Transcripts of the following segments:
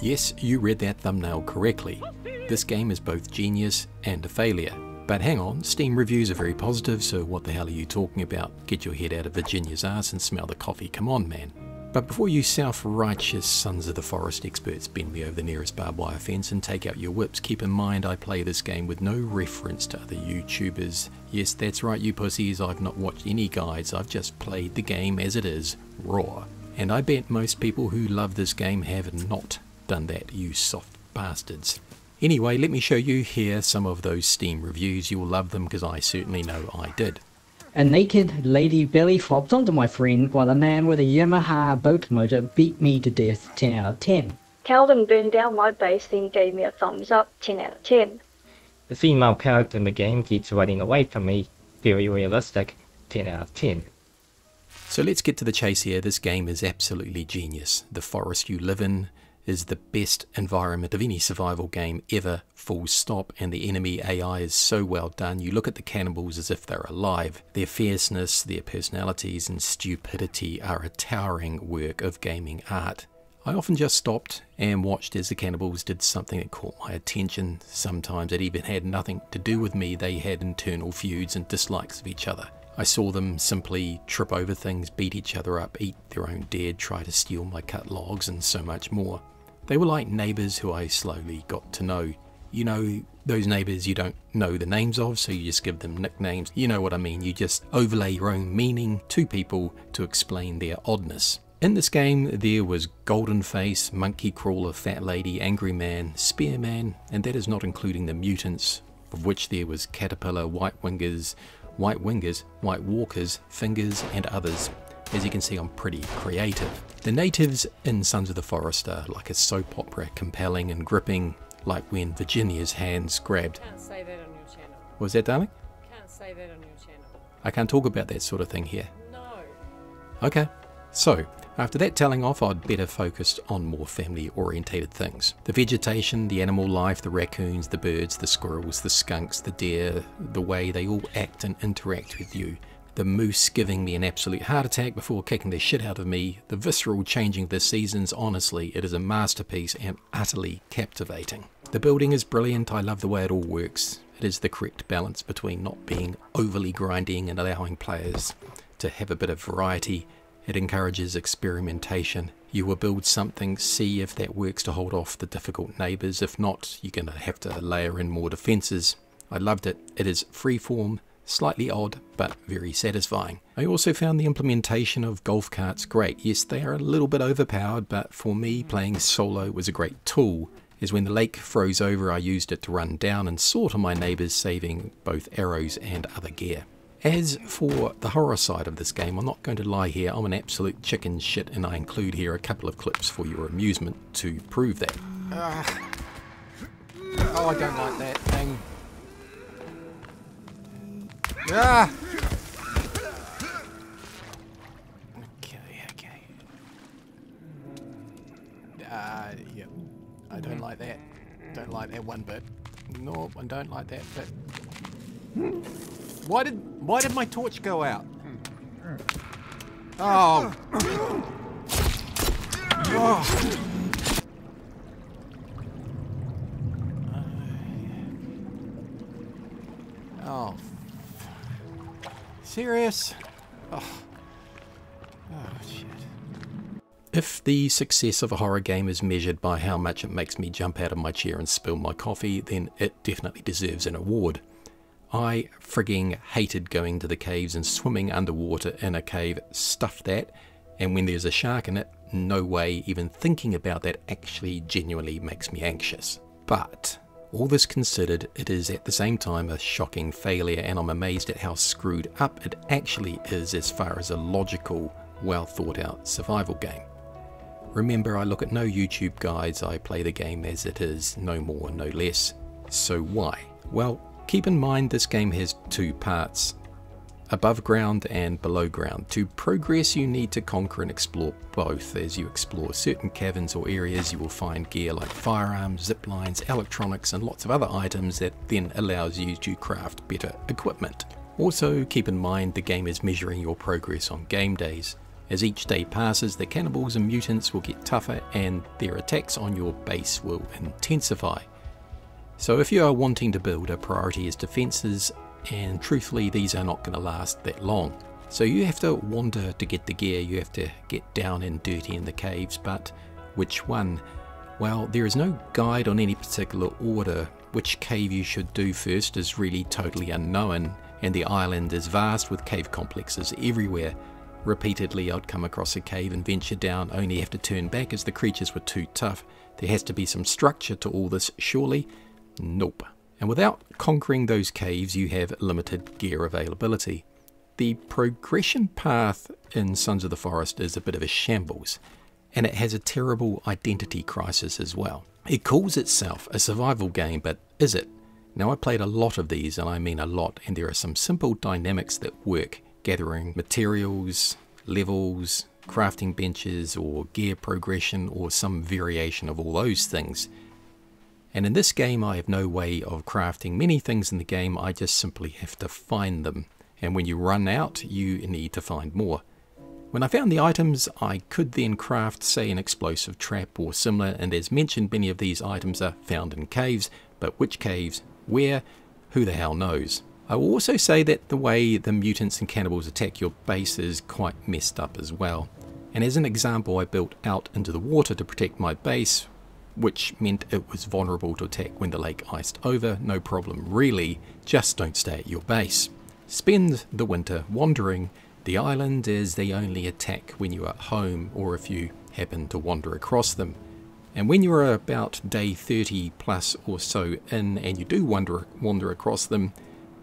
Yes, you read that thumbnail correctly. This game is both genius and a failure. But hang on, Steam reviews are very positive, so what the hell are you talking about? Get your head out of Virginia's arse and smell the coffee, come on man. But before you self-righteous sons of the forest experts bend me over the nearest barbed wire fence and take out your whips, keep in mind I play this game with no reference to other YouTubers. Yes, that's right you pussies, I've not watched any guides, I've just played the game as it is, raw. And I bet most people who love this game have not done that, you soft bastards. Anyway, let me show you here some of those Steam reviews. You'll love them because I certainly know I did. A naked lady belly flopped onto my friend while a man with a Yamaha boat motor beat me to death. 10 out of 10. Calvin burned down my base, then gave me a thumbs up. 10 out of 10. The female character in the game keeps running away from me. Very realistic. 10 out of 10. So let's get to the chase here. This game is absolutely genius. The forest you live in is the best environment of any survival game ever, full stop, and the enemy AI is so well done. You look at the cannibals as if they're alive. Their fierceness, their personalities and stupidity are a towering work of gaming art. I often just stopped and watched as the cannibals did something that caught my attention. Sometimes it even had nothing to do with me. They had internal feuds and dislikes of each other. I saw them simply trip over things, beat each other up, eat their own dead, try to steal my cut logs and so much more. They were like neighbours who I slowly got to know. You know, those neighbours you don't know the names of, so you just give them nicknames. You know what I mean, you just overlay your own meaning to people to explain their oddness. In this game, there was Golden Face, Monkey Crawler, Fat Lady, Angry Man, Spearman, and that is not including the mutants, of which there was Caterpillar, White Walkers, Fingers, and others. As you can see, I'm pretty creative. The natives in Sons of the Forest are like a soap opera, compelling and gripping, like when Virginia's hands grabbed. Can't say that on your channel. What was that, darling? Can't say that on your channel. I can't talk about that sort of thing here. No. Okay, so after that telling off, I'd better focus on more family-orientated things. The vegetation, the animal life, the raccoons, the birds, the squirrels, the skunks, the deer, the way they all act and interact with you. The moose giving me an absolute heart attack before kicking the shit out of me, the visceral changing of the seasons, honestly, it is a masterpiece and utterly captivating. The building is brilliant, I love the way it all works. It is the correct balance between not being overly grinding and allowing players to have a bit of variety. It encourages experimentation. You will build something, see if that works to hold off the difficult neighbours. If not, you're going to have to layer in more defences. I loved it. It is freeform, slightly odd, but very satisfying. I also found the implementation of golf carts great. Yes, they are a little bit overpowered, but for me, playing solo was a great tool, as when the lake froze over, I used it to run down and saw to my neighbours, saving both arrows and other gear. As for the horror side of this game, I'm not going to lie here, I'm an absolute chicken shit, and I include here a couple of clips for your amusement to prove that. Oh, I don't like that thing. Ah! Okay. Yep. I don't like that. Don't like that one bit. No, I don't like that bit. Why did my torch go out? Oh. Oh. Oh. Serious? Oh. Oh, shit. If the success of a horror game is measured by how much it makes me jump out of my chair and spill my coffee, then it definitely deserves an award. I frigging hated going to the caves and swimming underwater in a cave, stuff that, and when there's a shark in it, no way even thinking about that actually genuinely makes me anxious. But all this considered, it is at the same time a shocking failure, and I'm amazed at how screwed up it actually is as far as a logical, well thought out survival game. Remember, I look at no YouTube guides, I play the game as it is, no more, no less. So why? Well, keep in mind this game has two parts, above ground and below ground. To progress you need to conquer and explore both. As you explore certain caverns or areas you will find gear like firearms, zip lines, electronics and lots of other items that then allows you to craft better equipment. Also keep in mind the game is measuring your progress on game days. As each day passes, the cannibals and mutants will get tougher and their attacks on your base will intensify. So if you are wanting to build, a priority is defences, and truthfully these are not going to last that long. So you have to wander to get the gear, you have to get down and dirty in the caves, but which one? Well, there is no guide on any particular order. Which cave you should do first is really totally unknown, and the island is vast with cave complexes everywhere. Repeatedly I'd come across a cave and venture down, only have to turn back as the creatures were too tough. There has to be some structure to all this, surely? Nope. And without conquering those caves you have limited gear availability. The progression path in Sons of the Forest is a bit of a shambles, and it has a terrible identity crisis as well. It calls itself a survival game, but is it? Now I played a lot of these, and I mean a lot, and there are some simple dynamics that work. Gathering materials, levels, crafting benches, or gear progression, or some variation of all those things. And in this game I have no way of crafting many things in the game, I just simply have to find them. And when you run out, you need to find more. When I found the items, I could then craft, say, an explosive trap or similar, and as mentioned, many of these items are found in caves, but which caves, where, who the hell knows. I will also say that the way the mutants and cannibals attack your base is quite messed up as well. And as an example, I built out into the water to protect my base, which meant it was vulnerable to attack when the lake iced over. No problem really, just don't stay at your base. Spend the winter wandering the island, as they only attack when you are at home or if you happen to wander across them. And when you are about day 30 plus or so in and you do wander across them,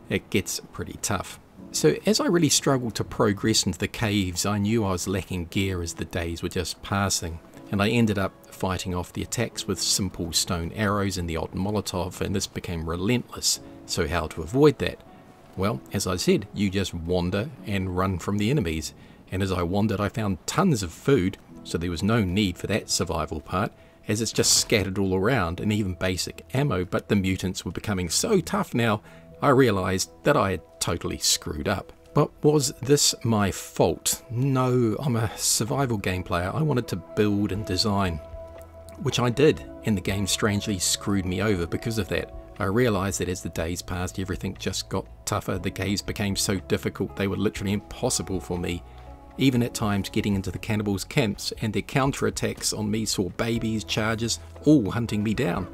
it gets pretty tough. So as I really struggled to progress into the caves, I knew I was lacking gear as the days were just passing, and I ended up fighting off the attacks with simple stone arrows and the odd Molotov, and this became relentless. So how to avoid that? Well, as I said, you just wander and run from the enemies, and as I wandered I found tons of food, so there was no need for that survival part, as it's just scattered all around, and even basic ammo. But the mutants were becoming so tough now, I realised that I had totally screwed up. But was this my fault? No, I'm a survival game player. I wanted to build and design, which I did, and the game strangely screwed me over because of that. I realised that as the days passed, everything just got tougher. The caves became so difficult they were literally impossible for me. Even at times getting into the cannibals' camps, and their counterattacks on me saw babies, chargers, all hunting me down.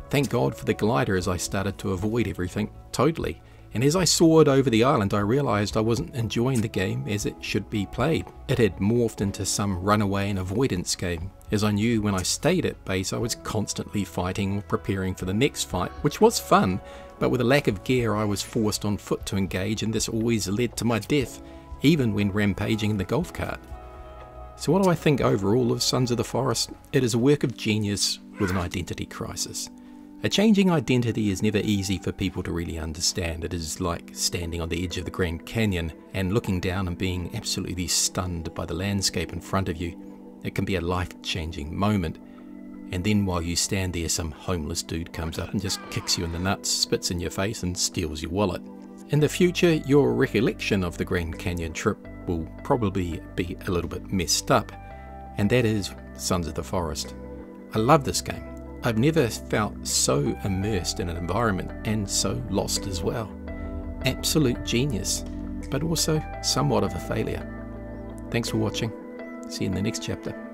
Thank God for the glider as I started to avoid everything totally. And as I soared over the island, I realised I wasn't enjoying the game as it should be played. It had morphed into some runaway and avoidance game, as I knew when I stayed at base I was constantly fighting or preparing for the next fight, which was fun, but with a lack of gear I was forced on foot to engage, and this always led to my death, even when rampaging in the golf cart. So what do I think overall of Sons of the Forest? It is a work of genius with an identity crisis. A changing identity is never easy for people to really understand. It is like standing on the edge of the Grand Canyon and looking down and being absolutely stunned by the landscape in front of you. It can be a life-changing moment, and then while you stand there some homeless dude comes up and just kicks you in the nuts, spits in your face and steals your wallet. In the future your recollection of the Grand Canyon trip will probably be a little bit messed up, and that is Sons of the Forest. I love this game. I've never felt so immersed in an environment and so lost as well. Absolute genius, but also somewhat of a failure. Thanks for watching. See you in the next chapter.